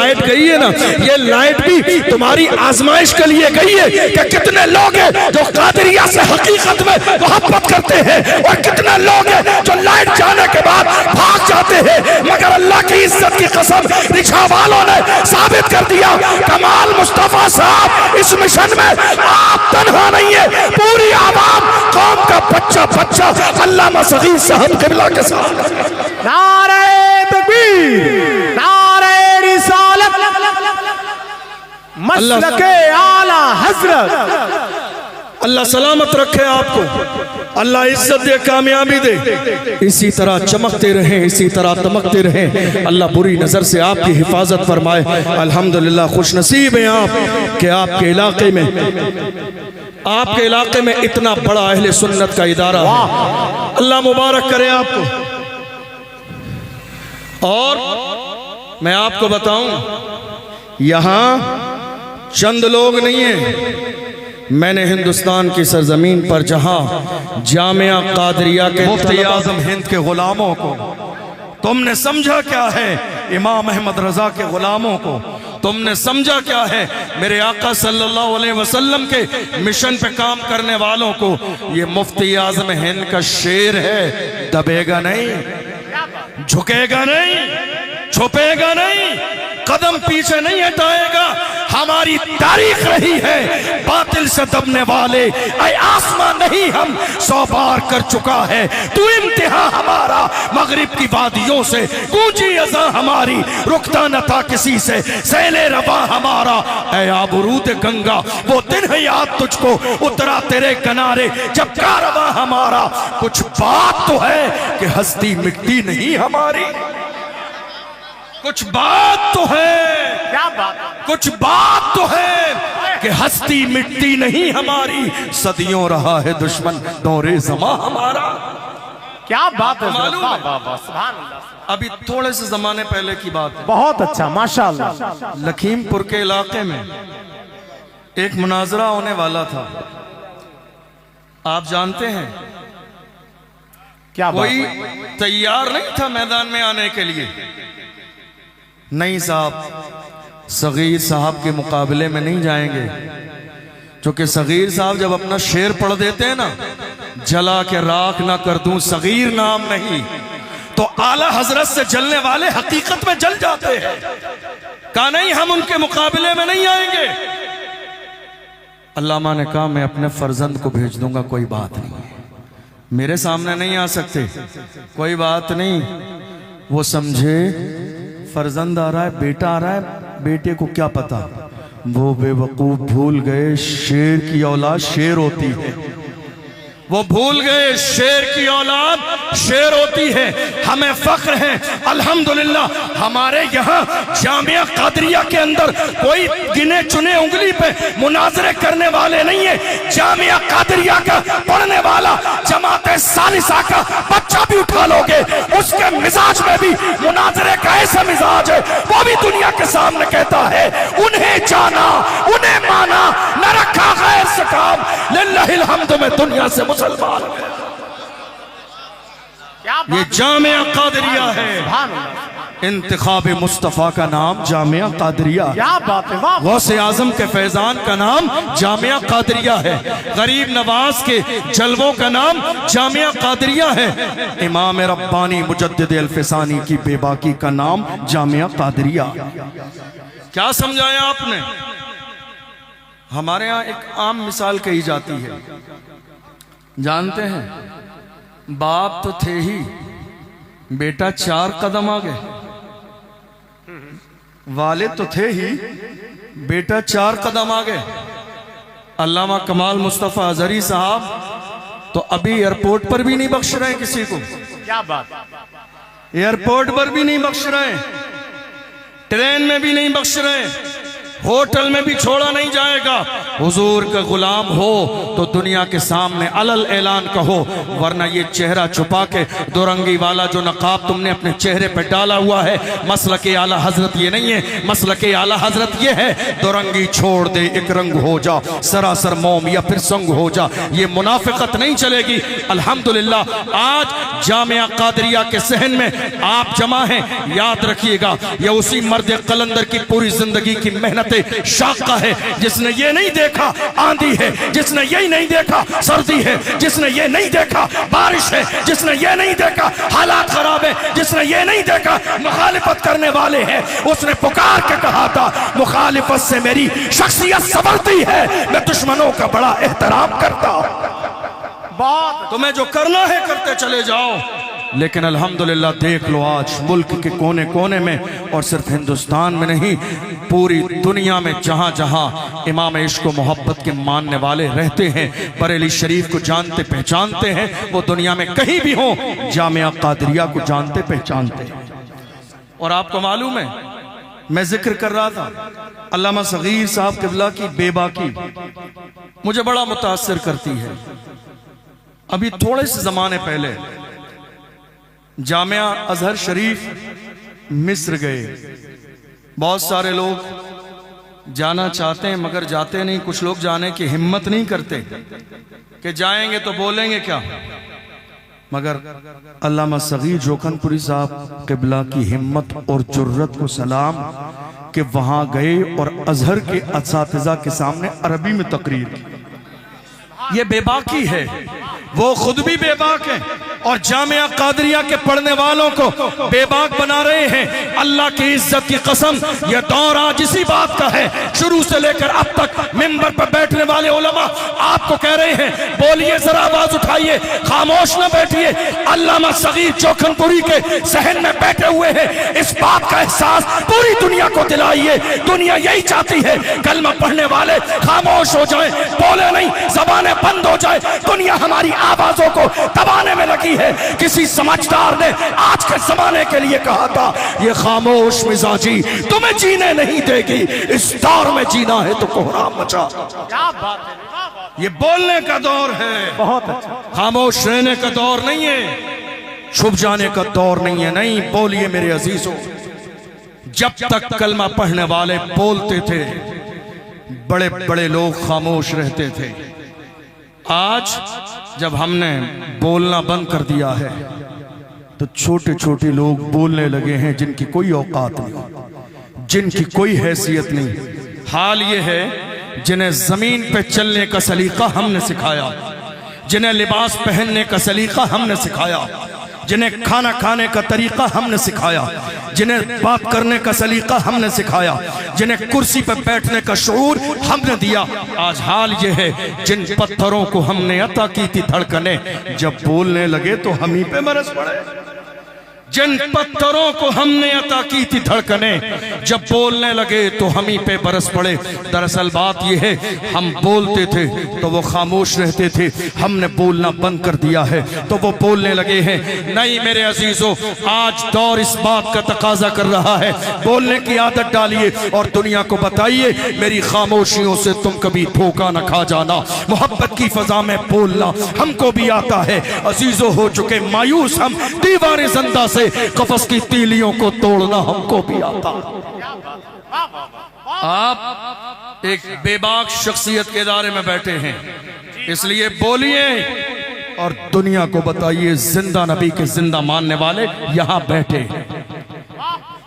Light गई है ना, ये लाइट भी तुम्हारी आजमाइश के लिए गई है कि कितने लोग हैं जो कादरिया से हकीकत में मोहब्बत करते हैं और कितने लोग हैं जो लाइट जाने के बाद भाग जाते हैं। मगर अल्लाह की इज्जत की कसम रिक्शा वालों ने साबित कर दिया, कमाल मुस्तफा साहब इस मिशन में आप तन्हा नहीं है, पूरी आवाम कौम का बच्चा बच्चा अल्लामा सगीर साहब क़िबला के साथ। नारे तकबीर, नारे रिसालत, मसलके आला हजरत। अल्लाह सलामत रखे आपको, अल्लाह इज्जत दे, कामयाबी दे, इसी तरह चमकते रहें, इसी तरह दमकते रहें। अल्लाह बुरी नज़र से आपकी हिफाजत फरमाए। अल्हम्दुलिल्लाह खुश नसीब हैं आप कि आपके इलाके में इतना बड़ा अहले सुन्नत का इदारा है। अल्लाह मुबारक करे आपको। और मैं आपको बताऊं, यहाँ चंद लोग नहीं हैं, मैंने हिंदुस्तान की सरजमीन पर जहां जामिया कादरिया के मुफ्ती आजम हिंद के गुलामों को तुमने समझा क्या है, इमाम अहमद रजा के गुलामों को तुमने समझा क्या है, मेरे आका सल्लल्लाहु अलैहि वसल्लम के मिशन पे काम करने वालों को, ये मुफ्ती आजम हिंद का शेर है। दबेगा नहीं, झुकेगा नहीं, छुपेगा नहीं, कदम पीछे नहीं हटाएगा। हमारी तारीख रही है बातिल से दबने वाले, ऐ आसमान नहीं हम 100 बार कर चुका है तू इम्तिहा हमारा। मगरिब की वादियों से गूंजी अज़ा हमारी, रुकता न था किसी से सैले रवा हमारा। ऐ आबरूद गंगा वो दिन है याद तुझको, उतरा तेरे किनारे जब कारवां हमारा। कुछ बात तो है कि हस्ती मिटती नहीं हमारी, कुछ बात तो है, क्या बात, कुछ बात तो है कि हस्ती मिटती नहीं हमारी। सदियों रहा है दुश्मन दौरे ज़मा हमारा। क्या बात है, मालूम है? सुभान अल्लाह। अभी थोड़े से जमाने पहले की बात है, बहुत अच्छा, माशाअल्लाह। लखीमपुर के इलाके में एक मुनाजरा होने वाला था। आप जानते हैं, क्या कोई तैयार नहीं था मैदान में आने के लिए। नहीं साहब, सगीर साहब के मुकाबले में नहीं जाएंगे, क्योंकि सगीर साहब जब अपना शेर पढ़ देते हैं ना, जला के राख ना कर दूं सगीर नाम नहीं, तो आला हजरत से जलने वाले हकीकत में जल जाते हैं। कहा नहीं हम उनके मुकाबले में नहीं आएंगे। अल्लामा ने कहा मैं अपने फर्जंद को भेज दूंगा, कोई बात नहीं, मेरे सामने नहीं आ सकते, कोई बात नहीं। वो समझे फर्जंद आ रहा है, बेटा आ रहा है, बेटे को क्या पता, वो बेवकूफ भूल गए शेर की औलाद शेर होती है। वो भूल गए शेर की औलाद शेर होती है। हमें फख्र है अल्हम्दुलिल्लाह, हमारे यहाँ जामिया कादरिया के अंदर कोई गिने चुने उंगली पे मुनाजरे करने वाले नहीं है। जामिया कादरिया का पढ़ने वाला जमाते सालिसा का बच्चा भी उठा लोगे, उसके मिजाज में भी मुनाजरे का ऐसा मिजाज है, वो भी दुनिया के सामने कहता है उन्हें जाना, उन्हें माना, न रखा गैर से काम, लिल्लाहिल हम्द में दुनिया से मुसलमान। ये जामिया कादरिया है, इंतिखाब मुस्तफा का नाम जामिया कादरिया। क्या बात है, वाह। गौसे आजम के फैजान का नाम जामिया कादरिया है, गरीब नवाज के जलवों का नाम जामिया कादरिया है, इमाम रब्बानी मुजद्दिद अल्फसानी की बेबाकी का नाम जामिया कादरिया। क्या समझाया आपने? हमारे यहाँ एक आम मिसाल कही जाती है, जानते हैं, बाप तो थे ही, बेटा 4 कदम आ गए। वालिद तो थे ही, बेटा 4 कदम आ गए। अल्लामा कमाल मुस्तफ़ा अजहरी साहब तो अभी एयरपोर्ट पर भी नहीं बख्श रहे किसी को। क्या बात, एयरपोर्ट पर भी नहीं बख्श रहे, ट्रेन में भी नहीं बख्श रहे, होटल में भी छोड़ा नहीं जाएगा। हुजूर का गुलाम हो तो दुनिया के सामने अलल ऐलान कहो, वरना ये चेहरा छुपा के दोरंगी वाला जो नकाब तुमने अपने चेहरे पे डाला हुआ है, मसलक आला हजरत ये नहीं है। मसलक आला हजरत ये है, दोरंगी छोड़ दे, एक रंग हो जा, सरासर मोम या फिर संग हो जा। ये मुनाफिकत नहीं चलेगी। अल्हम्दुलिल्लाह आज जामिया कादरिया के सहन में आप जमा हैं। याद रखिएगा, ये उसी मर्द कलंदर की पूरी जिंदगी की मेहनत शाका है, जिसने ये नहीं देखा आंधी है, जिसने ये नहीं देखा सर्दी है, जिसने ये नहीं देखा बारिश है, जिसने ये नहीं देखा हालात खराब है, जिसने ये नहीं देखा मुखालिफत करने वाले हैं। उसने पुकार के कहा था, मुखालिफत से मेरी शख्सियत संवरती है, मैं दुश्मनों का बड़ा एहतराम करता हूं। बहुत तुम्हें जो करना है करते चले जाओ, लेकिन अल्हम्दुलिल्लाह देख लो आज मुल्क के कोने कोने में, और सिर्फ हिंदुस्तान में नहीं पूरी दुनिया में जहां जहां इमाम इश्क व मोहब्बत के मानने वाले रहते हैं, बरेली शरीफ को जानते पहचानते हैं, वो दुनिया में कहीं भी हो जामिया कादरिया को जानते पहचानते हैं। और आपको मालूम है, मैं जिक्र कर रहा था अल्लामा सगीर साहब क़िबला की बेबाकी मुझे बड़ा मुतासिर करती है। अभी थोड़े से जमाने पहले जामिया अजहर शरीफ मिस्र गए। बहुत सारे लोग जाना चाहते हैं मगर जाते नहीं। कुछ लोग जाने की हिम्मत नहीं करते कि जाएंगे तो बोलेंगे क्या। मगर अल्लामा सगीर जोखनपुरी साहब क़िबला की हिम्मत और जुर्रत को सलाम कि वहां गए और अजहर के असातिज़ा के सामने अरबी में तकरीर की। ये बेबाकी है, वो खुद भी बेबाक हैं और जामिया कादरिया के पढ़ने वालों को बेबाक बना रहे हैं। अल्लाह की इज्जत की कसम, यह दौर आज इसी बात का है। शुरू से लेकर अब तक मिंबर पर बैठने वाले उलमा आपको कह रहे हैं, बोलिए, जरा आवाज उठाइए, खामोश न बैठिए। अल्लामा सगीर जोखनपुरी के सहन में बैठे हुए हैं। इस बात का एहसास पूरी दुनिया को दिलाइए। दुनिया यही चाहती है कलमा पढ़ने वाले खामोश हो जाएं, बोले नहीं, ज़बानें बंद हो जाए। दुनिया हमारी आवाजों को दबाने में लगी है। किसी समझदार ने आज के जमाने के लिए कहा था, ये खामोश मिजाजी तुम्हें जीने नहीं देगी, इस दौर में जीना है तो कोहराम मचा। क्या बात है, ये बोलने का दौर है, बहुत अच्छा। खामोश रहने का दौर नहीं है, छुप जाने का दौर नहीं है। नहीं, बोलिए मेरे अजीजों। जब तक कलमा पढ़ने वाले बोलते थे, बड़े बड़े लोग खामोश रहते थे। आज जब हमने बोलना बंद कर दिया है तो छोटे छोटे लोग बोलने लगे हैं, जिनकी कोई औकात नहीं, जिनकी कोई हैसियत नहीं। हाल ये है, जिन्हें जमीन पे चलने का सलीका हमने सिखाया, जिन्हें लिबास पहनने का सलीका हमने सिखाया, जिन्हें खाना खाने का तरीका हमने सिखाया, जिन्हें बात करने का सलीका हमने सिखाया, जिन्हें कुर्सी पर बैठने का शऊर हमने दिया। आज हाल ये है, जिन पत्थरों को हमने अता की थी धड़कने, जब बोलने लगे तो हम ही पे बरस पड़े। जिन पत्थरों को हमने अता की थी धड़कने, जब बोलने लगे तो हम ही पे बरस पड़े। दरअसल बात यह है, हम बोलते थे तो वो खामोश रहते थे, हमने बोलना बंद कर दिया है तो वो बोलने लगे हैं। नहीं मेरे अजीजों, आज दौर इस बात का तकाजा कर रहा है, बोलने की आदत डालिए और दुनिया को बताइए, मेरी खामोशियों से तुम कभी धोखा न खा जाना। मोहब्बत की फजा में बोलना हमको भी आता है। अजीजों, हो चुके मायूस हम, दीवारे जिंदा से कफस की तीलियों को तोड़ना हमको भी आता। आप एक बेबाक शख्सियत के इदारे में बैठे हैं, इसलिए बोलिए और दुनिया को बताइए, जिंदा नबी के जिंदा मानने वाले यहां बैठे हैं।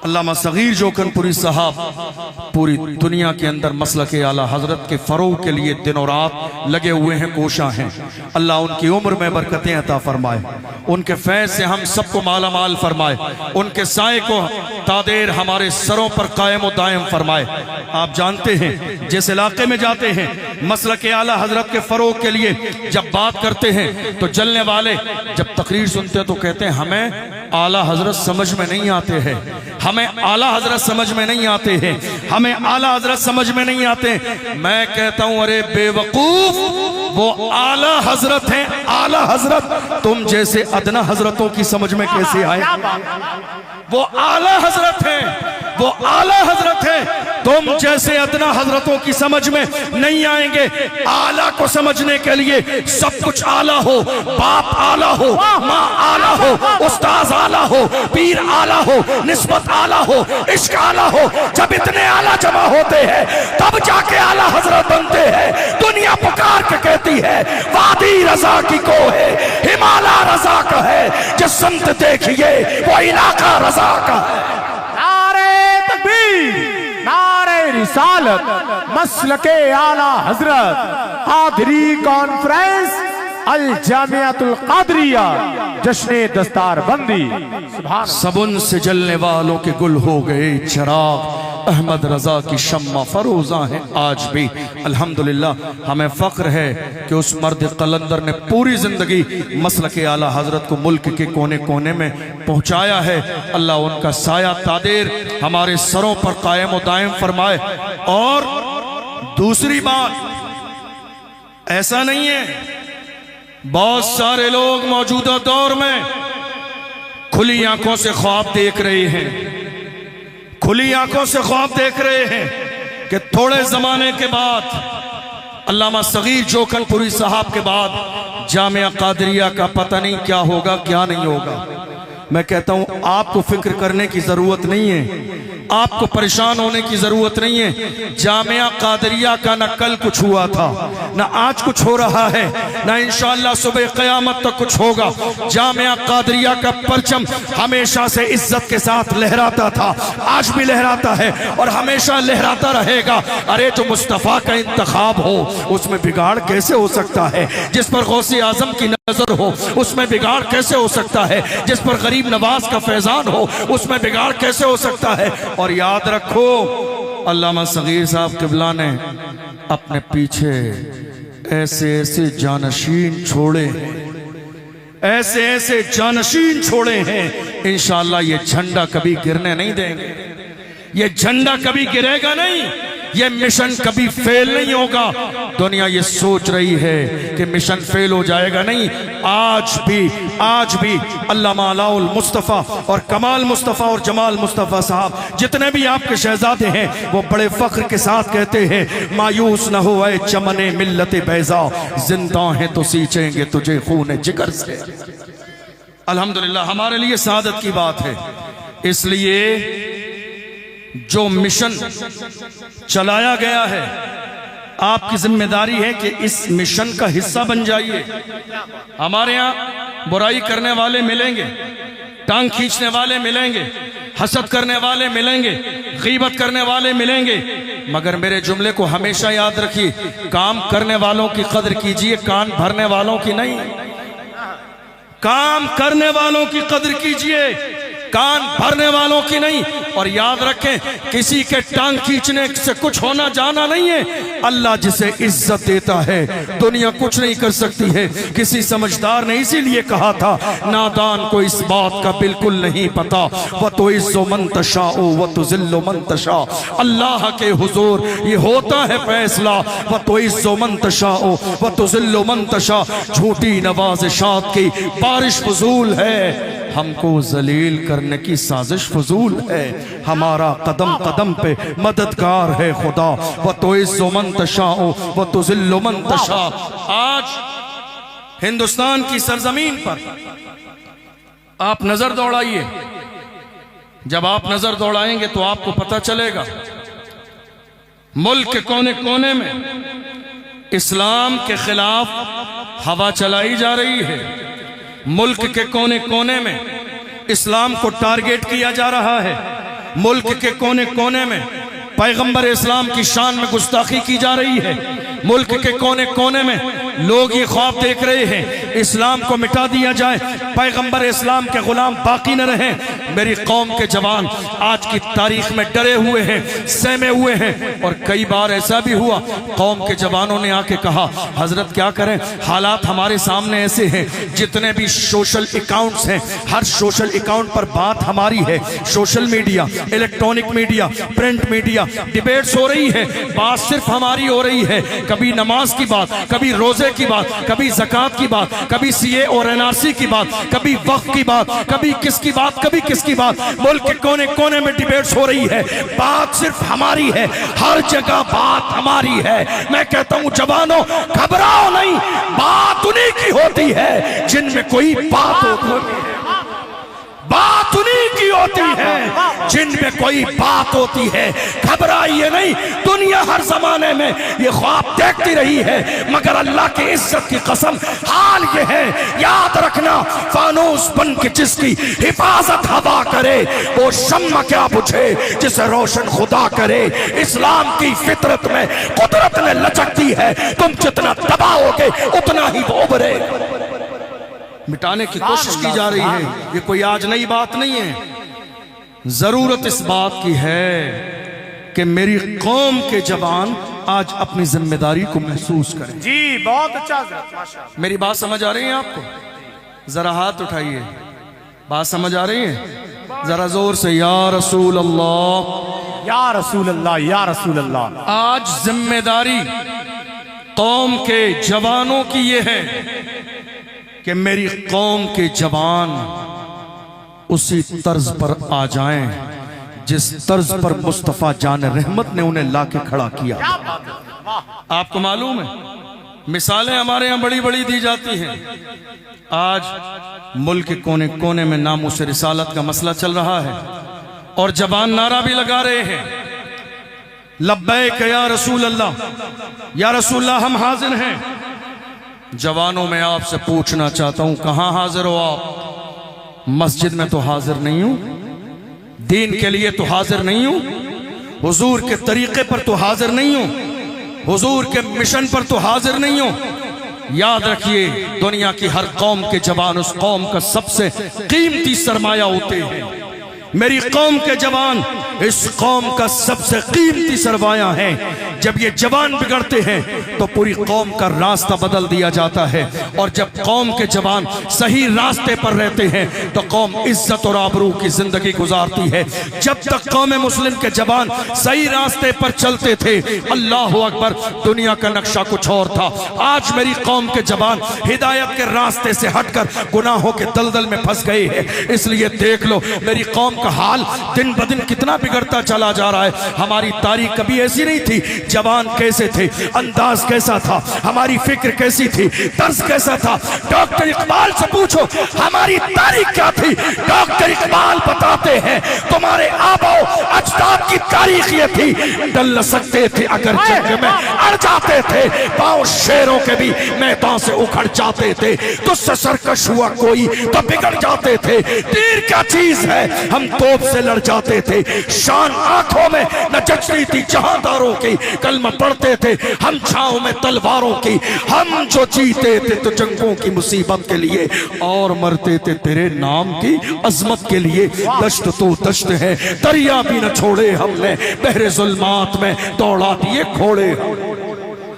अल्लामा सगीर जोखनपुरी साहब पूरी दुनिया के अंदर मसलक आला हजरत के फरोग के लिए दिनों रात लगे हुए हैं, कोशा हैं। अल्लाह उनकी उम्र में बरकतें अता फरमाए, उनके फैज़ से हम सबको माला माल फरमाए, उनके साए को तादेर हमारे सरों पर कायम व दायम फरमाए। आप जानते हैं, जिस इलाके में जाते हैं मसलक आला हजरत के फरोग के लिए जब बात करते हैं तो जलने वाले जब तकरीर सुनते हैं तो कहते हैं, हमें आला हजरत समझ में नहीं आते हैं, हमें आला हजरत समझ में नहीं आते हैं, हमें आला हजरत समझ में नहीं आते। मैं कहता हूं, अरे बेवकूफ, वो आला हजरत हैं, आला हजरत। तुम जैसे अदना हजरतों की समझ में कैसे आए? वो आला हजरत हैं, वो आला हजरत हैं। तुम जैसे अदना हजरतों की समझ में नहीं आएंगे। आला को समझने के लिए सब कुछ आला हो, बाप आला हो, माँ आला हो, उस्ताद आला हो, पीर आला हो, निस्बत आला हो, इश्क आला हो। जब इतने आला जमा होते हैं तब जाके आला हजरत बनते हैं। दुनिया पुकार के कहती है वादी रजा की को है, हिमालय रजा का है। जो संत देखिए वो इलाका रजा का है। नारे तकबीर, नारे रिसालत, मसलके आला हजरत, कादरी कॉन्फ्रेंस, अल जामियातुल कादरिया, जश्ने दस्तार बंदी। सुभान सबुन से जलने वालों के गुल हो गए चिराग, अहमद रजा की शम्मा फरोजा है आज भी। अल्हम्दुलिल्लाह हमें फख्र है कि उस मर्द कलंदर ने पूरी जिंदगी मसलके आला हजरत को मुल्क के कोने कोने में पहुंचाया है। अल्लाह उनका साया तादेर हमारे सरों पर कायम और दायम फरमाए। और दूसरी बात, ऐसा नहीं है, बहुत सारे लोग मौजूदा दौर में खुली आंखों से ख्वाब देख रहे हैं, खुली आंखों से ख्वाब देख रहे हैं कि थोड़े जमाने के बाद अल्लामा सगीर जोकनपुरी साहब के बाद जामिया कादरिया का पता नहीं क्या होगा क्या नहीं होगा। मैं कहता हूं आपको फिक्र करने की जरूरत नहीं है, आपको परेशान होने की जरूरत नहीं है। जामिया कादरिया का न कल कुछ हुआ था, न आज कुछ हो रहा है, न इंशाअल्लाह सुबह क़यामत तक कुछ होगा। जामिया कादरिया का परचम हमेशा से इज्जत के साथ लहराता था, आज भी लहराता है और हमेशा लहराता रहेगा। अरे जो मुस्तफ़ा का इंतखाब हो उसमें बिगाड़ कैसे हो सकता है? जिस पर गौसे आजम की नजर हो उसमें बिगाड़ कैसे हो सकता है? जिस पर गरीब नवाज का फैजान हो उसमें बिगाड़ कैसे हो सकता है? और याद रखो, अल्लामा सगीर साहब किबला ने अपने पीछे ऐसे ऐसे जानशीन छोड़े, ऐसे ऐसे जानशीन छोड़े हैं। इंशाअल्लाह ये झंडा कभी गिरने नहीं देंगे, ये झंडा कभी गिरेगा नहीं, ये मिशन कभी फेल नहीं होगा। दुनिया ये सोच रही है कि मिशन फेल हो जाएगा, नहीं। आज भी अल्लामा अलाउल मुस्तफ़ा और कमाल मुस्तफ़ा और जमाल मुस्तफ़ा साहब जितने भी आपके शहजादे हैं वो बड़े फख्र के साथ कहते हैं मायूस न हो ऐ चमने मिल्लत बैज़ा, जिंदा हैं तो सींचेंगे तुझे खून जिगर से। अल्हम्दुलिल्लाह हमारे लिए सादत की बात है। इसलिए जो मिशन चलाया गया है आपकी जिम्मेदारी है कि इस मिशन का हिस्सा बन जाइए। हमारे यहाँ बुराई करने वाले मिलेंगे, टांग खींचने वाले मिलेंगे, हसद करने वाले मिलेंगे, गीबत करने वाले मिलेंगे, मगर मेरे जुमले को हमेशा याद रखिए, काम करने वालों की कदर कीजिए, कान भरने वालों की नहीं। काम करने वालों की कदर कीजिए, कान भरने वालों की नहीं। और याद रखें, किसी के टांग खींचने से कुछ होना जाना नहीं है। अल्लाह जिसे इज्जत देता है दुनिया कुछ नहीं कर सकती है। किसी समझदार ने इसीलिए कहा था नादान को इस बात का बिल्कुल नहीं पता, व तो इज्जो मन तशाओ व तो जिल्लो मन तशा। अल्लाह के हुजूर ये होता है फैसला, व तो इज्जो मन तशाओ व तो जिल्लो मन तशा। झूठी नवाज़िशात की बारिश फजूल है, हमको जलील करने की साजिश फजूल है। हमारा कदम कदम पे मददगार है खुदा, व तो इज्जो मन तशाओ व तो जिल्लो मन तशा। आज हिंदुस्तान की सरजमीन पर आप नजर दौड़ाइए, जब आप नजर दौड़ाएंगे तो आपको पता चलेगा मुल्क के कोने कोने में इस्लाम के खिलाफ हवा चलाई जा रही है। मुल्क के कोने कोने में इस्लाम को टारगेट किया जा रहा है। मुल्क के कोने कोने में पैगंबर इस्लाम की शान में गुस्ताखी की जा रही है। मुल्क के कोने कोने में लोग ये ख्वाब देख रहे हैं इस्लाम को मिटा दिया जाए, पैगंबर इस्लाम के गुलाम बाकी न रहें। मेरी कौम के जवान आज की तारीख में डरे हुए हैं, सहमे हुए हैं। और कई बार ऐसा भी हुआ कौम के जवानों ने आके कहा हजरत क्या करें, हालात हमारे सामने ऐसे हैं, जितने भी सोशल अकाउंट्स हैं हर सोशल अकाउंट पर बात हमारी है। Social media, electronic media, print media, debates हो रही है, बात सिर्फ हमारी हो रही है। कभी नमाज की बात, कभी रोजे रोजे की बात, कभी ज़कात की बात, कभी सीए और एनआरसी की बात, कभी वक्फ की बात, कभी किसकी बात, कभी किसकी बात। मुल्क के कोने कोने में डिबेट्स हो रही है, बात सिर्फ हमारी है, हर जगह बात हमारी है। मैं कहता हूं जवानों घबराओ नहीं, बात उन्हीं की होती है जिनमें कोई बात होती है, बात उन्हीं की होती है जिनमें कोई बात होती है। घबराइए नहीं, दुनिया हर जमाने में ये ख्वाब देखती रही है, मगर अल्लाह की इज्जत की कसम हाल ये है, याद रखना, फानूस बन के जिसकी हिफाजत हवा करे वो शम्मा क्या बुझे जिसे रोशन खुदा करे। इस्लाम की फितरत में कुदरत में लचकती है, तुम जितना दबाओगे उतना ही वो उभरे। मिटाने की कोशिश की जा रही है, ये कोई आज नई बात नहीं है। जरूरत इस बात की है कि मेरी कौम के जवान आज अपनी जिम्मेदारी को महसूस करें। जी बहुत अच्छा हज़रत, माशाअल्लाह। मेरी बात समझ आ रही है आपको? जरा हाथ उठाइए, बात समझ आ रही है? जरा जोर से या रसूल अल्लाह, या रसूल अल्लाह, या रसूल अल्लाह। आज जिम्मेदारी कौम के जवानों की ये है कि मेरी कौम के जवान उसी तर्ज पर आ जाएं जिस तर्ज पर मुस्तफ़ा जान रहमत ने उन्हें लाके खड़ा किया। आपको मालूम है, मिसालें हमारे यहाँ बड़ी बड़ी दी जाती हैं। आज मुल्क के कोने कोने में नामूस रिसालत का मसला चल रहा है और जवान नारा भी लगा रहे हैं, लब्बैक या रसूल अल्लाह, या रसूल अल्लाह हम हाजिर हैं। जवानों में आपसे पूछना चाहता हूं, कहां हाजिर हो आप? मस्जिद में तो हाजिर नहीं हूं, दीन के लिए तो हाजिर नहीं हूं, हुजूर के तरीके पर तो हाजिर नहीं हूं, हुजूर के मिशन पर तो हाजिर नहीं हूं। याद रखिए, दुनिया की हर कौम के जवान उस कौम का सबसे कीमती सरमाया होते हैं। मेरी कौम के जवान इस कौम का सबसे कीमती सरमाया है। जब ये जवान बिगड़ते हैं तो पूरी कौम का रास्ता बदल दिया जाता है, और जब कौम के जवान सही रास्ते पर रहते हैं तो कौम इज्जत और आबरू की जिंदगी गुजारती है। जब तक कौम मुस्लिम के जवान सही रास्ते पर चलते थे, अल्लाह अकबर, दुनिया का नक्शा कुछ और था। आज मेरी कौम के जवान हिदायत के रास्ते से हटकर गुनाहों के दलदल में फंस गए हैं। इसलिए देख लो मेरी कौम का हाल दिन ब दिन कितना बिगड़ता चला जा रहा है। हमारी तारीख कभी ऐसी नहीं थी। जवान कैसे थे, अंदाज कैसा था, हमारी फिक्र कैसी थी, तर्ज कैसा था। डॉक्टर इकबाल से पूछो हमारी तारीख क्या थी। डॉक्टर इकबाल बताते हैं तुम्हारे आबो अजदाद की तारीख ये थी, डल न सकते थे अगर जंग में अड़ जाते थे, पांव शेरों के भी मैदान से उखड़ जाते थे, तुझसे सरकश हुआ कोई तो बिगड़ जाते थे। तीर क्या चीज है, हम तोप से लड़ जाते थे, शान आंखों में न जचती थी जहांदारों की, कलमा पढ़ते थे हम छांव में तलवारों की। हम जो जीते थे तो जंगों की मुसीबत के लिए, और मरते थे तेरे नाम की अजमत के लिए। दश्त तो दश्त है, दरिया भी न छोड़े हमने, बहरे जुल्मात में दौड़ा दिए घोड़े।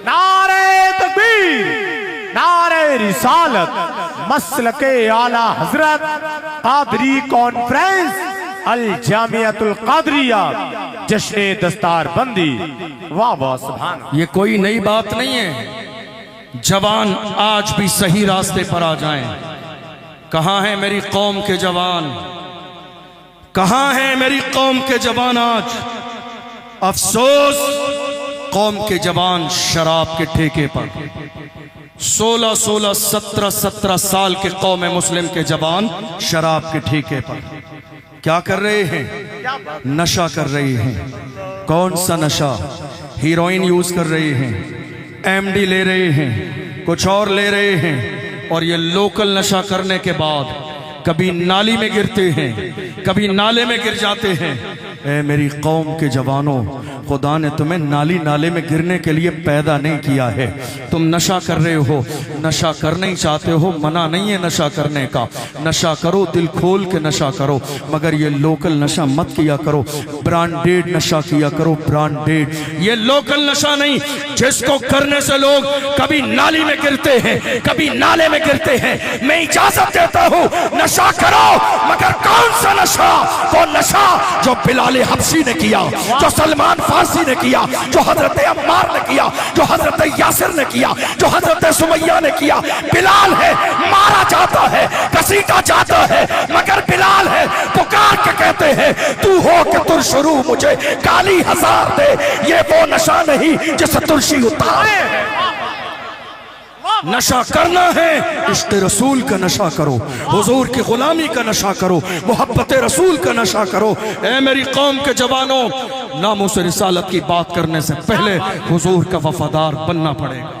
नारे तकबीर, नारे रिसालत, मसलके आला हजरत, कादरी कॉन्फ्रेंस, अल जामियातुल कादरिया, जश्न दस्तार बंदी। वाह वाह सुभान। ये कोई नई बात नहीं है। जवान आज भी सही रास्ते पर आ जाएं। कहां है मेरी कौम के जवान, कहां है मेरी कौम के जवान आज? अफसोस, कौम के जवान शराब के ठेके पर 16-16, 17-17 साल के कौम मुस्लिम के जवान शराब के ठेके पर क्या कर रहे हैं? नशा कर रहे हैं। कौन सा नशा? हीरोइन यूज कर रहे हैं, एमडी ले रहे हैं, कुछ और ले रहे हैं, और ये लोकल नशा करने के बाद कभी नाली में गिरते हैं, कभी नाले में गिर जाते हैं। ए मेरी कौम के जवानों, खुदा ने तुम्हें नाली नाले में गिरने के लिए पैदा नहीं किया है। तुम नशा कर रहे हो, नशा करना ही चाहते हो, मना नहीं है नशा करने का। नशा करो, दिल खोल के नशा करो, मगर ये लोकल नशा मत किया करो। ब्रांडेड नशा किया करो, ब्रांडेड। ये लोकल नशा नहीं जिसको करने से लोग कभी नाली में गिरते हैं, कभी नाले में गिरते हैं। मैं इजाजत देता हूँ, नशा करो, मगर कौन सा नशा? वो नशा जो बिलाल हबशी ने किया, जो सलमान फारसी ने किया, जो हजरत अम्मार ने किया, जो हजरत यासिर ने किया, जो हजरत सुमैया ने किया। बिलाल है, मारा जाता है, घसीटा जाता है, मगर बिलाल है पुकार के कहते हैं तू हो के तुर शुरू मुझे काली हजार दे। ये वो नशा नहीं जिसे तुलसी उतारे। नशा करना है, इश्क़ रसूल का नशा करो, हुजूर की गुलामी का नशा करो, मोहब्बत रसूल का नशा करो। ए मेरी कौम के जवानों, नामोस रिसालत की बात करने से पहले हुजूर का वफादार बनना पड़ेगा,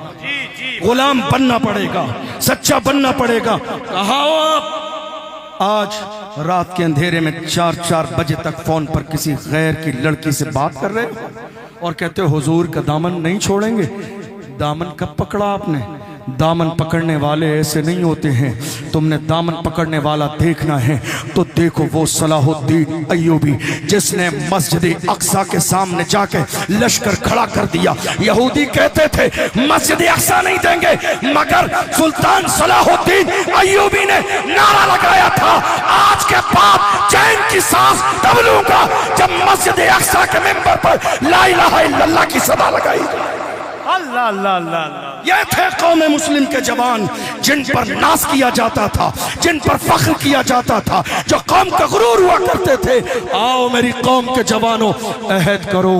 गुलाम बनना पड़ेगा, सच्चा बनना पड़ेगा। कहा हो आप आज रात के अंधेरे में 4-4 बजे तक फोन पर किसी गैर की लड़की से बात कर रहे हो और कहते हो हुजूर का दामन नहीं छोड़ेंगे। दामन कब पकड़ा आपने? दामन पकड़ने वाले ऐसे नहीं होते हैं। तुमने दामन पकड़ने वाला देखना है तो देखो वो सलाहुद्दीन अय्यूबी जिसने मस्जिद अक्सा के सामने जाके लश्कर खड़ा कर दिया। यहूदी कहते थे मस्जिद अक्सा नहीं देंगे, मगर सुल्तान सलाहुद्दीन अय्यूबी ने नारा लगाया था आज के बाद चैन की सांस तब लूंगा जब मस्जिद अक्सा के मिंबर पर ला इलाहा इल्लल्लाह की सदा लगाई। अल्लाह अल्लाह अल्लाह। ये थे कौम मुस्लिम के जवान जिन पर नाज किया जाता था, जिन पर फख्र किया जाता था, जो कौम का गुरूर हुआ करते थे। आओ मेरी कौम के जवानों, अहद करो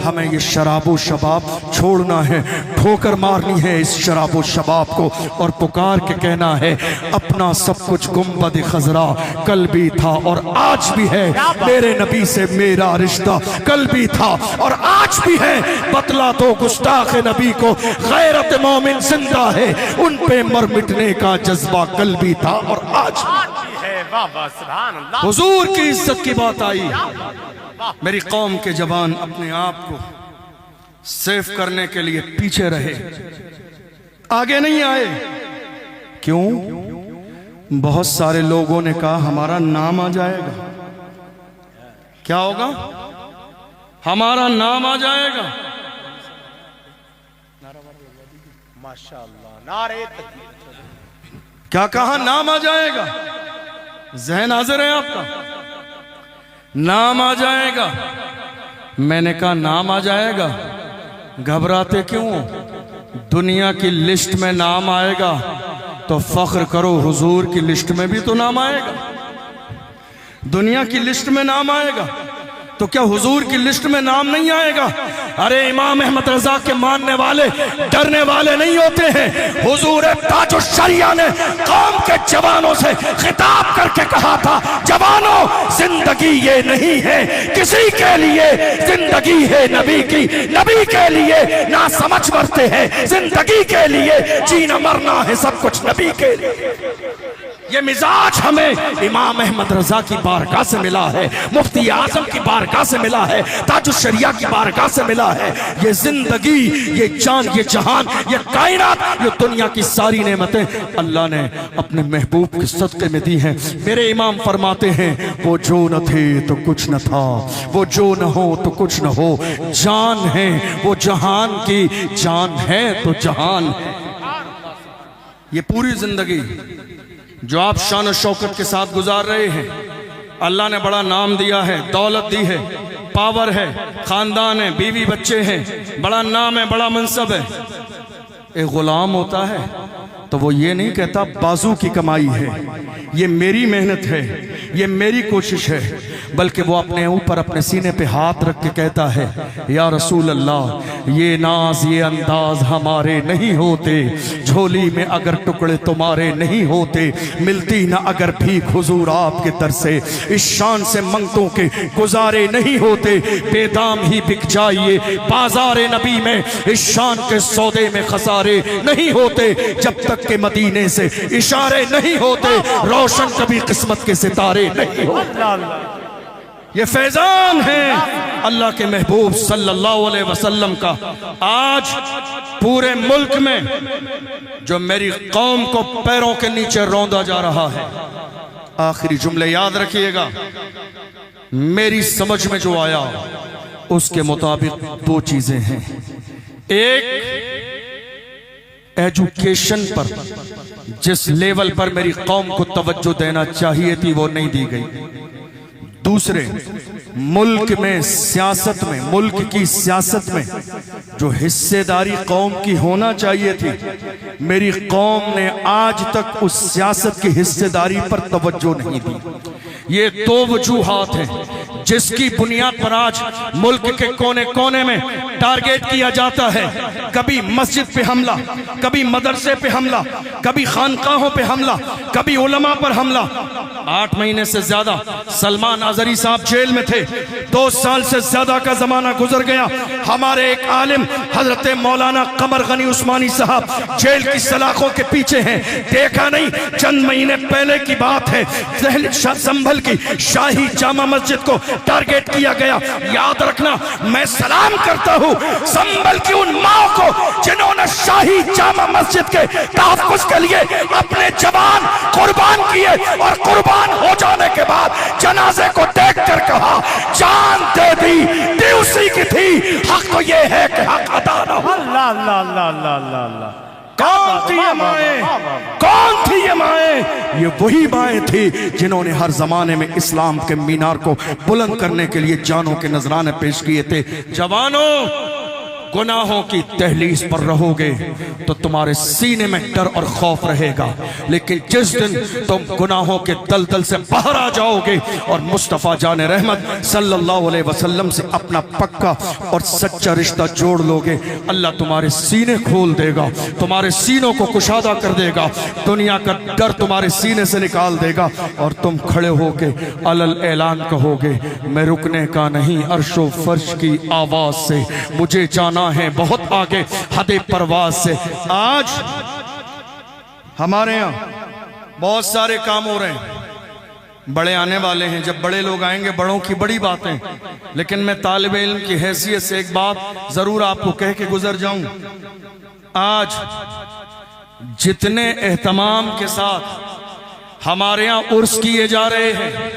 हमें ये शराबो शबाब छोड़ना है, ठोकर मारनी है इस शराबो शबाब को और पुकार के कहना है अपना सब कुछ गुंबद खजरा कल भी था और आज भी है, मेरे नबी से मेरा रिश्ता कल भी था और आज भी है। बतला दो गुस्ताख नबी को गैरत मोमिन जिंदा है, उन पे मर मिटने का जज्बा कल भी था और आज भी है। वाह वाह सुभान अल्लाह। हुजूर की इज्जत की बात आई। मेरी कौम के जवान अपने आप को सेफ करने के लिए पीछे रहे, आगे नहीं आए। क्यों? बहुत सारे लोगों ने कहा हमारा नाम आ जाएगा। क्या होगा? हमारा नाम आ जाएगा। माशाअल्लाह, नारे तकबीर। क्या कहा? नाम आ जाएगा। ज़हन हाजिर है आपका? नाम आ जाएगा। मैंने कहा नाम आ जाएगा, घबराते क्यों? दुनिया की लिस्ट में नाम आएगा तो फख्र करो, हुजूर की लिस्ट में भी तो नाम आएगा। दुनिया की लिस्ट में नाम आएगा तो क्या हुजूर की लिस्ट में नाम नहीं आएगा? अरे इमाम अहमद रजा के मानने वाले डरने वाले नहीं होते हैं। हुजूर ताजुश शरिया ने कौम के जवानों से खिताब करके कहा था, जवानों जिंदगी ये नहीं है किसी के लिए, जिंदगी है नबी की, नबी के लिए ना समझ मरते हैं, जिंदगी के लिए जीना मरना है सब कुछ नबी के लिए। ये मिजाज हमें इमाम अहमद रजा की बारगाह से मिला है, मुफ्ती आजम की बारगाह से मिला है, ताजुश शरिया की बारगाह से मिला है। ये जिंदगी, ये जान, ये जहान, ये कायनात, ये दुनिया की सारी नेमतें अल्लाह ने अपने महबूब के सदक़े में दी हैं। मेरे इमाम फरमाते हैं वो जो न थे तो कुछ न था, वो जो न हो तो कुछ न हो, जान है वो जहान की, जान है तो जहान है। ये पूरी जिंदगी जो आप शान और शौकत के साथ गुजार रहे हैं, अल्लाह ने बड़ा नाम दिया है, दौलत दी है, पावर है, खानदान है, बीवी बच्चे हैं, बड़ा नाम है, बड़ा मनसब है। एक गुलाम होता है तो वो ये नहीं कहता बाजू की कमाई है, ये मेरी मेहनत है, ये मेरी कोशिश है, बल्कि वो अपने ऊपर अपने सीने पे हाथ रख के कहता है या रसूल अल्लाह ये नाज ये अंदाज हमारे नहीं होते, झोली में अगर टुकड़े तुम्हारे नहीं होते, मिलती ना अगर भीख हुजूर आपके दर से, इस शान से मंगतों के गुजारे नहीं होते, बेदाम ही बिक जाइए बाजारे नबी में, इस शान के सौदे में खसारे नहीं होते, जब तक के मदीने से इशारे नहीं होते, रोशन कभी किस्मत के सितारे नहीं होते। ये फैजान है अल्लाह के महबूब सल्लल्लाहु अलैहि वसल्लम का। आज पूरे मुल्क में जो मेरी कौम को पैरों के नीचे रौंदा जा रहा है, आखिरी जुमले याद रखिएगा, मेरी समझ में जो आया उसके मुताबिक दो चीजें हैं। एक, एजुकेशन पर जिस लेवल पर मेरी कौम को तवज्जो देना चाहिए थी वो नहीं दी गई। दूसरे, मुल्क में सियासत में, मुल्क की सियासत में जो हिस्सेदारी कौम की होना चाहिए थी, मेरी कौम ने आज तक उस सियासत की हिस्सेदारी पर तवज्जो नहीं दी। ये दो वजूहात हैं जिसकी बुनियाद पर आज मुल्क के कोने कोने में टारगेट किया जाता है। कभी मस्जिद पे हमला, कभी मदरसे पे हमला, कभी खानकाहों पे हमला, कभी उलमा पर हमला। 8 महीने से ज्यादा सलमान अजहरी साहब जेल में थे। 2 साल से ज्यादा का जमाना गुजर गया। हमारे एक आलिम हजरत मौलाना कमर गनी उस्मानी साहब जेल की सलाखों के पीछे हैं। देखा नहीं, चंद महीने पहले की बात है, संभल की शाही जामा मस्जिद को टारगेट किया गया। याद रखना, मैं सलाम करता हूं संभल की उन माओ को जिन्होंने शाही जामा मस्जिद के तहफ्फुज के लिए अपने जवान कुर्बान किए और कुर्बान हो जाने के बाद जनाजे को देखकर कहा जान दे दी उसी की थी। हक तो ये है कि हक अदा न हो। अल्लाह अल्लाह अल्लाह अल्लाह अल्लाह अल्लाह। कौन थी ये माएं? कौन थी ये माएं? ये वही माएं थी जिन्होंने हर जमाने में इस्लाम के मीनार को बुलंद करने के लिए जानों के नजराने पेश किए थे। जवानों, गुनाहों की तहलीज पर रहोगे तो तुम्हारे सीने में डर और खौफ रहेगा, लेकिन जिस दिन तुम गुनाहों के दलदल से बाहर आ जाओगे और मुस्तफ़ा जान रहमत सल्लल्लाहु अलैहि वसल्लम से अपना पक्का और सच्चा रिश्ता जोड़ लोगे, अल्लाह तुम्हारे सीने खोल देगा, तुम्हारे सीनों को कुशादा कर देगा, दुनिया का डर तुम्हारे सीने से निकाल देगा और तुम खड़े होके अलल ऐलान कहोगे मैं रुकने का नहीं, अर्शो फर्श की आवाज से मुझे जाना है बहुत आगे हदे परवाज से। आज हमारे यहां बहुत सारे काम हो रहे हैं, बड़े आने वाले हैं, जब बड़े लोग आएंगे बड़ों की बड़ी बातें, लेकिन मैं तालिब इल्म की हैसियत से एक बात जरूर आपको कह के गुजर जाऊं। आज जितने एहतमाम के साथ हमारे यहां उर्स किए जा रहे हैं,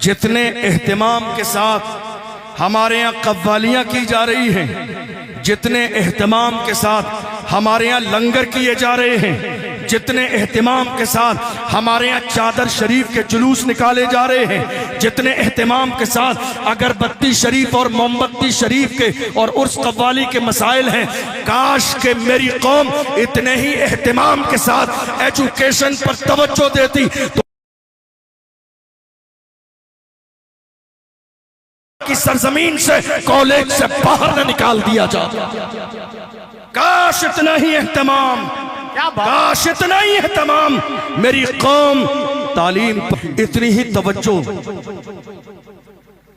जितने एहतमाम के साथ हमारे यहाँ कव्वालियाँ की जा रही हैं, जितने एहतमाम के साथ हमारे यहाँ लंगर किए जा रहे हैं, जितने एहतमाम के साथ हमारे यहाँ चादर शरीफ के जुलूस निकाले जा रहे हैं, जितने एहतमाम के साथ अगरबत्ती शरीफ और मोमबत्ती शरीफ के और उर्स कव्वाली के मसाइल हैं, काश के मेरी कौम इतने ही एहतमाम के साथ एजुकेशन पर तवज्जो देती तो की सरजमीन से कॉलेज से बाहर न निकाल दिया जाता। काश इतना ही एहतमाम, काश इतना ही एहतमाम, मेरी कौम तालीम पर इतनी ही तवज्जो।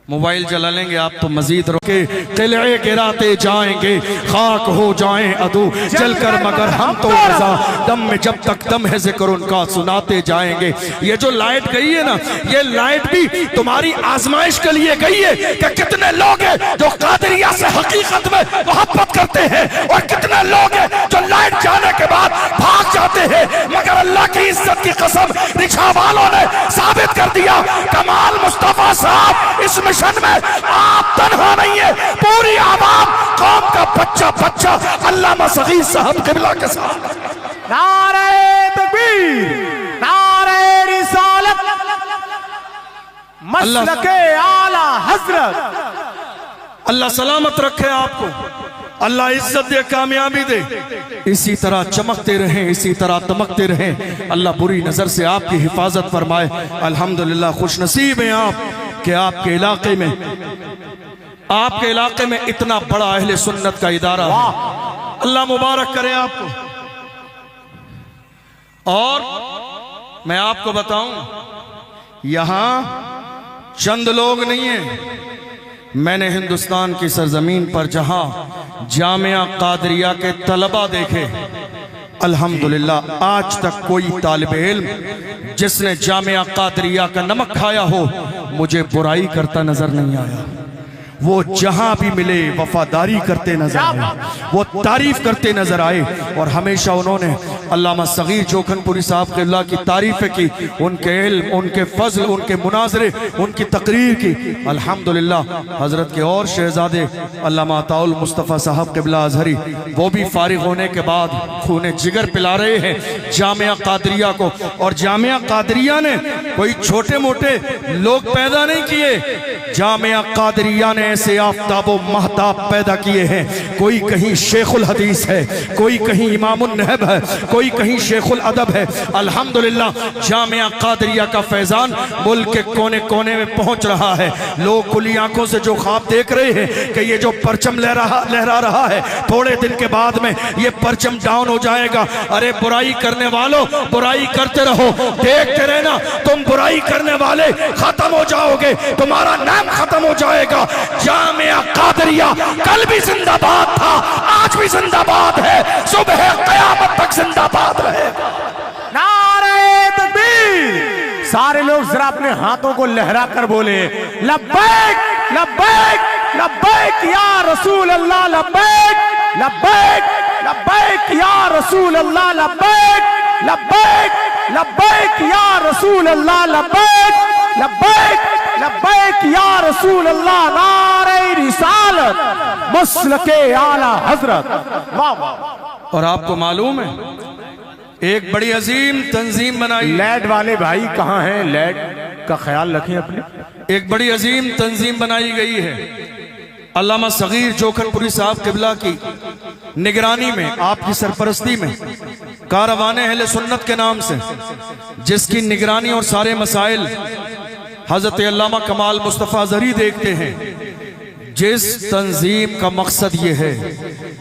मोबाइल चला लेंगे आप तो मजीद रोके, किले गिराते जाएंगे, खाक हो जाएं अदू जलकर, मगर हम तो रज़ा दम में जब तक दम है जिक्र उनका सुनाते जाएंगे। ये जो लाइट गई है ना, ये लाइट भी तुम्हारी आजमाइश के लिए गई है कि कितने लोग हैं जो कादरिया से हकीकत में मोहब्बत करते हैं और कितने लोग हैं जो लाइट जाने के बाद भाग जाते हैं। मगर अल्लाह की इज्जत की कसम रिक्शा वालों ने साबित कर दिया, कमाल मुस्तफा साहब इस मिशन में आप तन्हा नहीं है, पूरी आवाम कौम का बच्चा बच्चा अल्लामा सगीर साहब किबला के साथ। नारे तकबीर, नारे रिसालत, मसलके आला हजरत। अल्लाह सलामत रखे आपको, अल्लाह इज्जत दे, कामयाबी दे, इसी तरह चमकते रहें, इसी तरह दमकते रहें, अल्लाह बुरी नजर से आपकी हिफाजत फरमाए। अल्हम्दुलिल्लाह खुशनसीब हैं आप कि आपके इलाके में इतना बड़ा अहले सुन्नत का इदारा है। अल्लाह मुबारक करे आपको। और मैं आपको बताऊं, यहां चंद लोग नहीं हैं, मैंने हिंदुस्तान की सरजमीन पर जहां जामिया कादरिया के तलबा देखे, अल्हम्दुलिल्लाह आज तक कोई तालिब इल्म जिसने जामिया कादरिया का नमक खाया हो मुझे बुराई करता नजर नहीं आया। वो जहां भी मिले वफादारी करते नजर आए, वो तारीफ करते नजर आए। और हमेशा उन्होंने अल्लामा सगीर जोखनपुरी साहब क़िबला की तारीफ़ें की, उनके इल्म, उनके फजल, उनके मुनाजरे, उनकी तकरीर की। अल्हम्दुलिल्लाह हजरत के और शहजादे अल्लामा अताउल मुस्तफ़ा साहब क़िबला अज़हरी, वो भी फारिग होने के बाद खूने जिगर पिला रहे हैं जामिया कादरिया को। और जामिया कादरिया ने कोई छोटे मोटे लोग पैदा नहीं किए, जामिया कादरिया ने ऐसे आफताबो महताब पैदा किए हैं। कोई कहीं शेखुल हदीस है, कोई कहीं इमामुन नहब है, कोई कहीं शेखुल अदब है। अल्हम्दुलिल्लाह जामिया कादरिया का फैजान मुल्क के कोने कोने में पहुंच रहा है। लोग खुली आंखों से जो ख्वाब देख रहे हैं कि ये जो परचम लहरा रहा है, थोड़े दिन के बाद में ये परचम डाउन हो जाएगा। अरे बुराई करने वालों, बुराई करते रहो, देखते रहना, तुम बुराई करने वाले खत्म हो जाओगे, तुम्हारा नाम खत्म हो जाएगा। जामिया कादरिया कल भी जिंदाबाद था, आज भी जिंदाबाद है, सुबह क़यामत तक जिंदाबाद रहेगा। नारे तकबीर। सारे लोग जरा अपने हाथों को लहरा कर बोले लब्बैक लब्बैक लब्बैक या रसूल अल्लाह, लब्बैक लब्बैक लब्बैक या रसूल अल्लाह, लब्बैक लब्बैक लब्बैक या रसूल अल्लाह, लब्बैक लब्बैक लब्बैक या रसूल अल्लाह। नारे रिसालत, मसलके आला हजरत। वाह वाह। और आपको मालूम है एक बड़ी अजीम तंजीम बनाई, लैड वाले भाई कहाँ हैं? लैड का ख्याल रखें अपने। एक बड़ी अजीम तंजीम बनाई गई है अल्लामा सगीर जोखनपुरी साहब क़िबला की निगरानी में, आपकी सरपरस्ती में, कारवाने अहले सुन्नत के नाम से, जिसकी निगरानी और सारे मसाइल हजरत अल्लामा कमाल मुस्तफ़ा ज़हरी देखते हैं। जिस तंजीम का मकसद ये है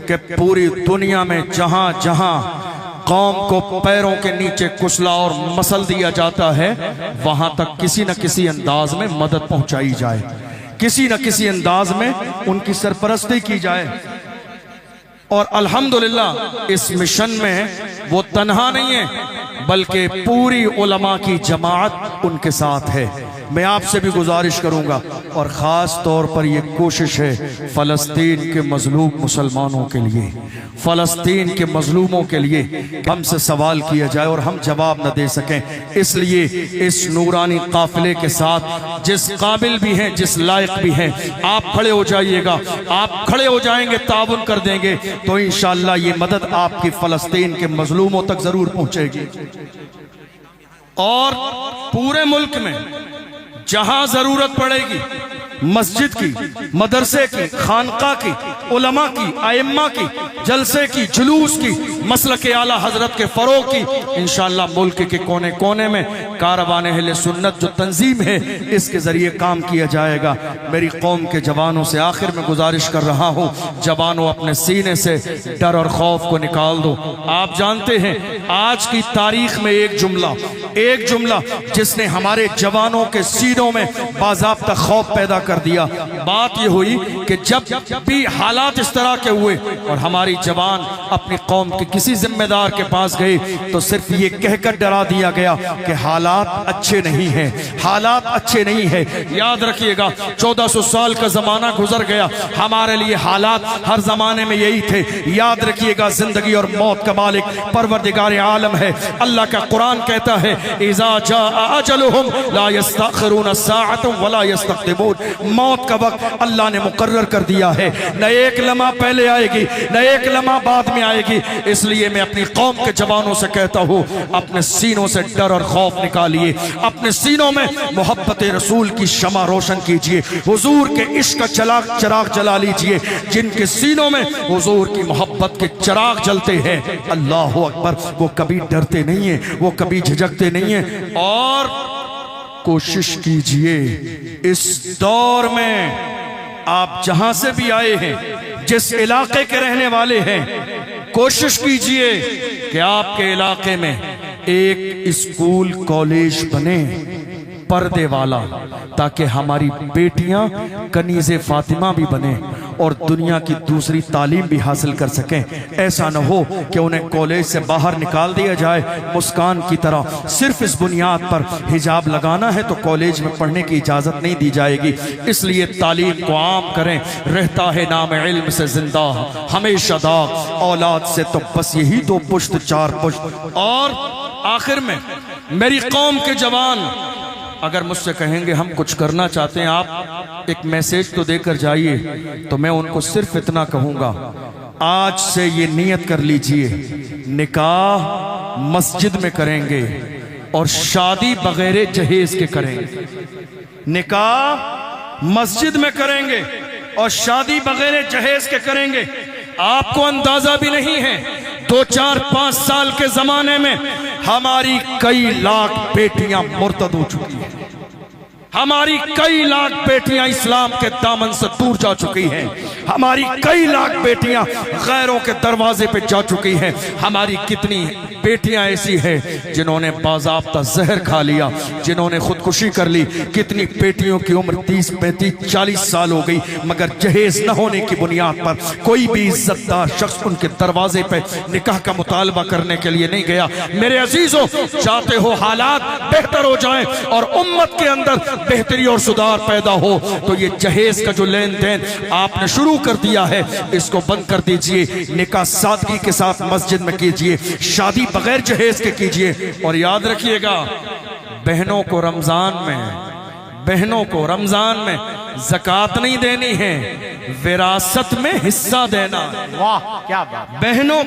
कि पूरी दुनिया में जहां जहां कौम को पैरों के नीचे कुचला और मसल दिया जाता है, वहां तक किसी न किसी अंदाज में मदद पहुंचाई जाए, किसी न किसी अंदाज में उनकी सरपरस्ती की जाए। और अल्हम्दुलिल्लाह इस मिशन में वो तन्हा नहीं है, बल्कि पूरी उलमा की जमात उनके साथ है। मैं आपसे भी गुजारिश करूंगा, और ख़ास तौर पर यह कोशिश है फ़लस्तीन के मजलूम मुसलमानों के लिए, फ़लस्तीन के मजलूमों के लिए हमसे सवाल किया जाए और हम जवाब न दे सकें। इसलिए इस नूरानी काफिले के साथ जिस काबिल भी हैं, जिस लायक भी हैं, आप खड़े हो जाइएगा। आप खड़े हो जाएंगे, ताउन कर देंगे, तो इंशाअल्लाह ये मदद आपकी फ़लस्तीन के मजलूमों तक ज़रूर पहुँचेगी। और पूरे मुल्क में जहां जरूरत पड़ेगी, मस्जिद की, मदरसे की, खानका की, उलमा की, आइम्मा की, जलसे की, जुलूस की, मसलके आला हजरत के फरोग की, इंशाअल्लाह मुल्क के कोने कोने में कारवाने अहले सुन्नत जो तंजीम है, इसके जरिए काम किया जाएगा। मेरी कौम के जवानों से आखिर में गुजारिश कर रहा हूँ, जवानों अपने सीने से डर और खौफ को निकाल दो। आप जानते हैं आज की तारीख में एक जुमला जिसने हमारे जवानों के सीनों में बाज़ाब्ता खौफ पैदा कर दिया। बात यह हुई कि जब भी हालात इस तरह के हुए और हमारी जवान अपनी कौम के किसी जिम्मेदार के पास गए, तो सिर्फ ये कहकर डरा दिया गया कि हालात अच्छे नहीं हैं, हालात अच्छे नहीं है। याद रखिएगा 1400 साल का जमाना गुजर गया, हमारे लिए हालात हर जमाने में यही थे। याद रखिएगा जिंदगी और मौत का मालिक परवरदिगार आलम है। अल्लाह का कुरान कहता है इज़ा जाअ अजलुहुम ला यस्तअखिरून साअतन वला यस्तक़दिमून। मौत का वक्त अल्लाह ने मुकर्रर कर दिया है, न एक लम्हा पहले आएगी, न एक लम्हा बाद में आएगी। इसलिए मैं अपनी कौम के जवानों से कहता हूँ, अपने सीनों से डर और खौफ निकालिए, अपने सीनों में मोहब्बत रसूल की शमा रोशन कीजिए, हुजूर के इश्क का चिराग जला लीजिए। जिनके सीनों में हुजूर की मोहब्बत के चिराग जलते हैं, अल्लाह अकबर, वो कभी डरते नहीं है, वो कभी झिझकते नहीं है। और कोशिश कीजिए इस दौर में, आप जहां से भी आए हैं, जिस इलाके के रहने वाले हैं, कोशिश कीजिए कि आपके इलाके में एक स्कूल कॉलेज बने पर्दे वाला, ताकि हमारी बेटियां कनीज़े फातिमा भी बने और दुनिया की दूसरी तालीम भी हासिल कर सकें। ऐसा न हो कि उन्हें कॉलेज से बाहर निकाल दिया जाए मुस्कान की तरह। सिर्फ इस बुनियाद पर हिजाब लगाना है तो कॉलेज में पढ़ने की इजाज़त नहीं दी जाएगी। इसलिए तालीम को आम करें। रहता है नाम इल्म से जिंदा हमेशा दाग, औलाद से तो बस यही दो पुश्त चार पुश्त। और आखिर में मेरी कौम के जवान अगर मुझसे कहेंगे हम कुछ करना चाहते हैं, आप एक मैसेज तो देकर जाइए, तो मैं उनको सिर्फ इतना कहूँगा, आज से ये नियत कर लीजिए, निकाह मस्जिद में करेंगे और शादी बगैर जहेज के करेंगे। निकाह मस्जिद में करेंगे और शादी बगैर जहेज के करेंगे। आपको अंदाजा भी नहीं है, 2, 4, 5 साल के जमाने में हमारी कई लाख बेटियां मुर्तद हो चुकी हैं। हमारी कई लाख बेटियां इस्लाम के दामन से दूर जा चुकी हैं। हमारी कई लाख बेटियां गैरों के दरवाजे पे जा चुकी हैं। हमारी कितनी बेटियां ऐसी हैं जिन्होंने बाज़ाब्ता जहर खा लिया, जिन्होंने खुदकुशी कर ली। कितनी बेटियों की उम्र 30, 35, 40 साल हो गई, मगर जहेज न होने की बुनियाद पर कोई भी इज्जतदार शख्स उनके दरवाजे पे निकाह का मुतालबा करने के लिए नहीं गया। मेरे अजीजों, चाहते हो हालात बेहतर हो जाएं और उम्मत के अंदर बेहतरी और सुधार पैदा हो, तो ये जहेज का जो लेन देन आपने शुरू कर दिया है, इसको बंद कर दीजिए। निकाह सादगी के साथ मस्जिद में कीजिए, शादी बगैर जहेज के कीजिए। और याद रखिएगा, बहनों को रमजान में ज़कात नहीं देनी है, विरासत में हिस्सा देना। वाह क्या बात। बहनों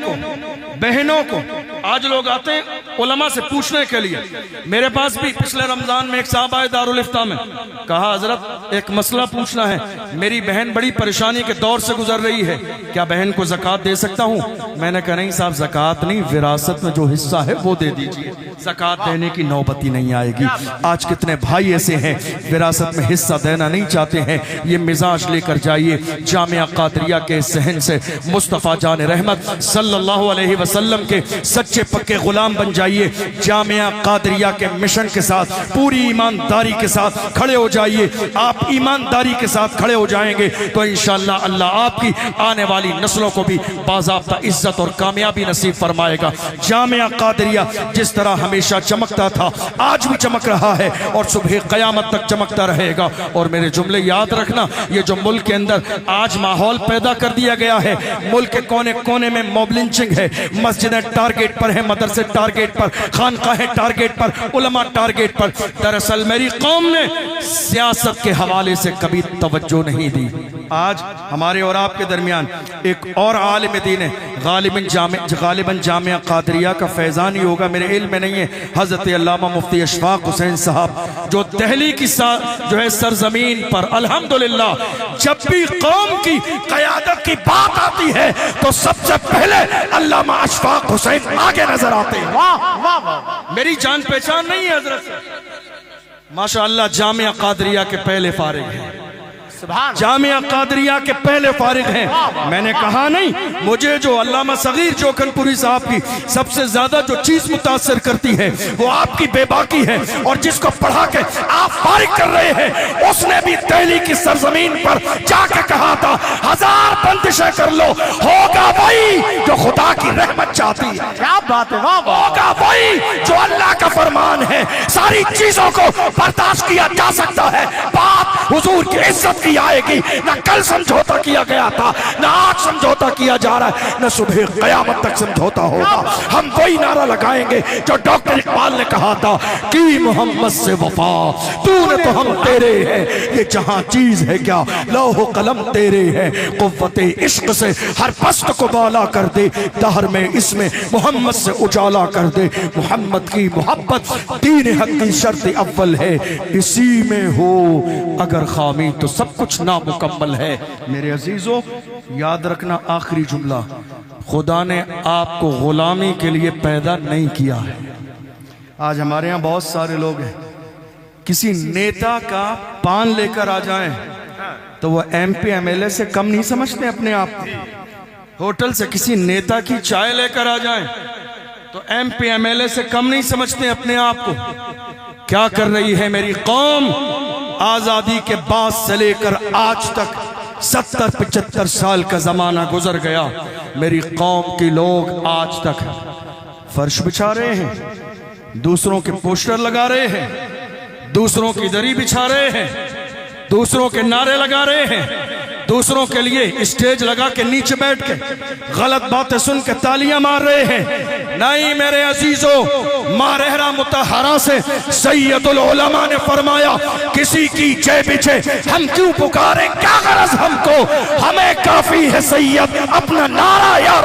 को आज लोग आते हैं उलमा से पूछने के लिए। मेरे पास भी पिछले रमजान में एक साहब आए दारुल इफ्ता में, कहा हजरत एक मसला पूछना है, मेरी बहन बड़ी परेशानी के दौर से गुजर रही है, क्या बहन को ज़कात दे सकता हूँ? मैंने कहा नहीं साहब, ज़कात नहीं, विरासत में जो हिस्सा है वो दे दीजिए, ज़कात देने की नौबत ही नहीं आएगी। आज कितने भाई ऐसे हैं विरासत में हिस्सा देना नहीं चाहते हैं। ये मिजाज लेकर जाइए जामिया कादरिया के सहन से मुस्तफ़ा जान रहमत सल्लल्लाहु अलैहि वसल्लम के सच्चे पक्के गुलाम बन जाइए। जामिया कादरिया के मिशन के साथ पूरी ईमानदारी के साथ खड़े हो जाइए। आप ईमानदारी के साथ खड़े हो जाएंगे तो इंशाअल्लाह अल्लाह आपकी आने वाली नस्लों को भी बाज़ाब्ता इज्जत और कामयाबी नसीब फरमाएगा। जामिया कादरिया जिस तरह हमेशा चमकता था, आज भी चमक रहा है और सुबह क़यामत तक चमकता रहेगा। और मेरे जुमले याद रखना, ये जो मुल्क के अंदर आज माहौल पैदा कर दिया गया है, मुल्क के कोने कोने में मॉब लिंचिंग है, मस्जिदें टारगेट पर है, मदरसे टारगेट पर, खानकाहें टारगेट पर, उलमा टारगेट पर। दरअसल मेरी कौम ने सियासत के हवाले से कभी तवज्जो नहीं दी। आज हमारे और आपके दरमियान एक और आलिम दीन है, गालिबन जामिया कादरिया का फैज़ान ही होगा, मेरे इल्म में नहीं है, हज़रत अल्लामा मुफ्ती अशफाक हुसैन साहब, जो दिल्ली की जो है सरजमीन पर अल्हम्दुलिल्लाह जब भी कौम की क़यादत की बात आती है तो सबसे पहले अल्लामा अशफाक हुसैन आगे नजर आते हैं। वाह वाह वाह। मेरी जान पहचान नहीं है हजरत से, माशाअल्लाह जामिया कादरिया के पहले फारिग हैं, जामिया कादरिया के पहले फारिग हैं। मैंने कहा नहीं, मुझे जो अल्लामा सगीर जोखनपुरी साहब की सबसे ज्यादा जो चीज मुतासर करती है वो आपकी बेबाकी है, और जिसको पढ़ा के आप फारिग कर रहे हैं उसने भी दिल्ली की सरजमीन पर जाके कहा था 1000 बंदिशें कर लो, होगा वही जो खुदा की रहमत चाहती है। क्या बात है, वाह वाह। होगा वही जो अल्लाह का फरमान है। सारी चीजों को बर्दाश्त किया जा सकता है, बात हुजूर की इज्जत की आएगी। ना कल समझौता किया गया था, ना आज समझौता किया जा रहा है, ना सुबह कयामत तक समझौता होगा। हम वही नारा लगाएंगे जो डॉक्टर इकबाल ने कहा था कि मोहम्मद से वफा, तूने तो हम तेरे हैं, ये जहां चीज है क्या लौह कलम तेरे हैं, कुव्वते इश्क से हर पस्त को बाला कर दे, दहर में इसमें मोहम्मद से उजाला कर दे। मोहम्मद की मोहब्बत दीन हक की शर्त अव्वल है, इसी में हो अगर खामी तो सब कुछ नामुकम्मल है। मेरे अजीजों, याद रखना आखिरी जुमला, खुदा ने आपको गुलामी के लिए पैदा नहीं किया है। आज हमारे यहाँ बहुत सारे लोग हैं, किसी नेता का पान लेकर आ जाएं तो वो MP MLA से कम नहीं समझते अपने आप को। होटल से किसी नेता की चाय लेकर आ जाएं तो MP MLA से कम नहीं समझते अपने आप को। क्या कर रही है मेरी कौम? आजादी के बाद से लेकर आज तक 70-75 साल का जमाना गुजर गया, मेरी कौम के लोग आज तक फर्श बिछा रहे हैं, दूसरों के पोस्टर लगा रहे हैं, दूसरों की दरी बिछा रहे हैं, दूसरों के नारे लगा रहे हैं, दूसरों के लिए स्टेज लगा के नीचे बैठ के गलत बातें सुन के तालियां मार रहे हैं। नहीं मेरे अजीजों, मारहरा मुतहरा से सैयदुल उलमा ने फरमाया, किसी की जय पीछे हम क्यों पुकारें, क्या गरज हमको, हमें काफी है सैयद अपना नारा या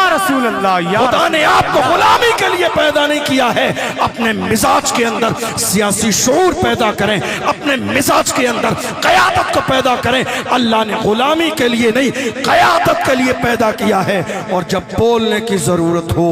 रसूल अल्लाह या खुदा ने आपको गुलामी के लिए पैदा नहीं किया है। अपने मिजाज के अंदर सियासी शऊर पैदा करें, अपने मिजाज के अंदर क़यादत को पैदा करें। अल्लाह ने गुलामी के लिए नहीं, क़यादत के लिए पैदा किया है। और जब बोलने की जरूरत हो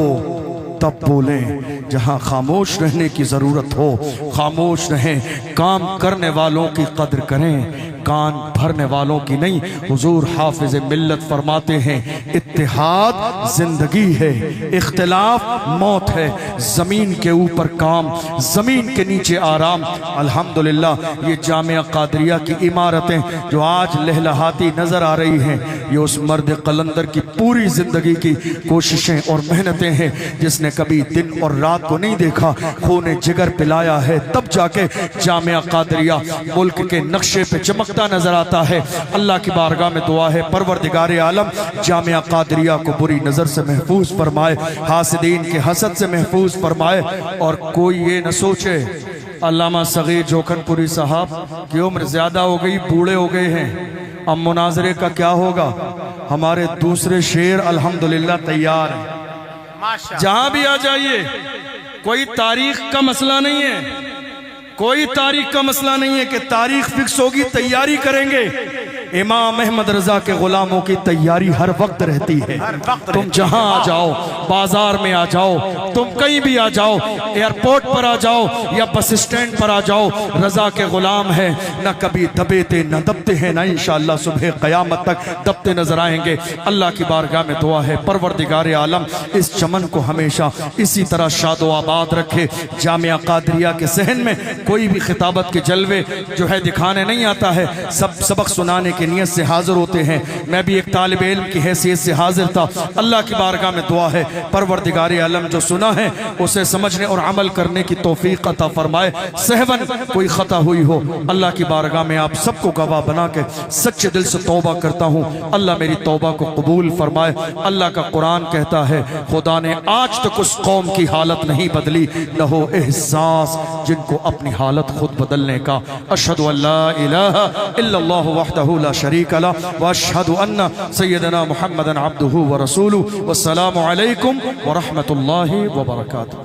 तब बोलें, जहां खामोश रहने की जरूरत हो खामोश रहें। काम करने वालों की कद्र करें, कान भरने वालों की नहीं। हुजूर हाफिज मिल्लत फरमाते हैं, इत्तेहाद जिंदगी है, इख्तिलाफ मौत है। जमीन के ऊपर काम, जमीन के नीचे आराम। अल्हम्दुलिल्लाह ये जामिया कादरिया की इमारतें जो आज लहलहाती नजर आ रही हैं, ये उस मर्द कलंदर की पूरी जिंदगी की कोशिशें और मेहनतें हैं, जिसने कभी दिन और रात को नहीं देखा, खूने जिगर पिलाया है, तब जाके जामिया कादरिया मुल्क के नक्शे पे चमकता नजर आता है। अल्लाह की बारगाह में दुआ है, परवरदिगार आलम जामिया कादरिया को बुरी नजर से महफूज फरमाए, हासिदीन के हसद से महफूज फरमाए। और कोई ये न सोचे अल्लामा सगीर जोखनपुरी साहब की उम्र ज्यादा हो गई, बूढ़े हो गए हैं, अब मुनाजरे का क्या होगा। हमारे दूसरे शेर अल्हम्दुलिल्लाह तैयार हैं। जहां भी आ जाइए, कोई तारीख का मसला नहीं है, कोई तारीख का मसला नहीं है कि तारीख फिक्स होगी, तैयारी करेंगे। इमाम अहमद रजा के गुलामों की तैयारी हर वक्त रहती है। तुम जहां आ जाओ, बाजार में आ जाओ, तुम कहीं भी आ जाओ, एयरपोर्ट पर आ जाओ या बस स्टैंड पर आ जाओ, रजा के गुलाम है। न कभी दबेते न दबते हैं, न इंशाअल्लाह सुबह क़यामत तक दबते नजर आएंगे। अल्लाह की बारगाह में दुआ है, परवरदिगार आलम इस चमन को हमेशा इसी तरह शादो आबाद रखे। जामिया कादरिया के सहन में कोई भी खिताबत के जलवे जो है दिखाने नहीं आता है, सब सबक सुनाने की नियत से हाजिर होते हैं। मैं भी एक तालिब इल्म की हैसियत से हाजिर था। अल्लाह की बारगाह में दुआ है, परवरदिगार आलम जो सुना है उसे समझने और अमल करने की तौफीक अता फरमाए। सहवन कोई खता हुई हो, अल्लाह की बारगाह में आप सबको गवाह बना के सच्चे दिल से तौबा करता हूँ। अल्लाह मेरी तौबा को कबूल फरमाए। अल्लाह का कुरान कहता है, खुदा ने आज तक उस कौम की हालत नहीं बदली, न हो एहसास जिनको अपनी हालत खुद बदलने का। अशहदु अल्ला इलाहा इल्लल्लाहु वहदहु ला शरीक लह व अशहदु अन्ना सय्यदना मुहम्मदन अब्दुहु व रसूलुहु। वस्सलामु अलैकुम व रहमतुल्लाहि व बरकातुहू।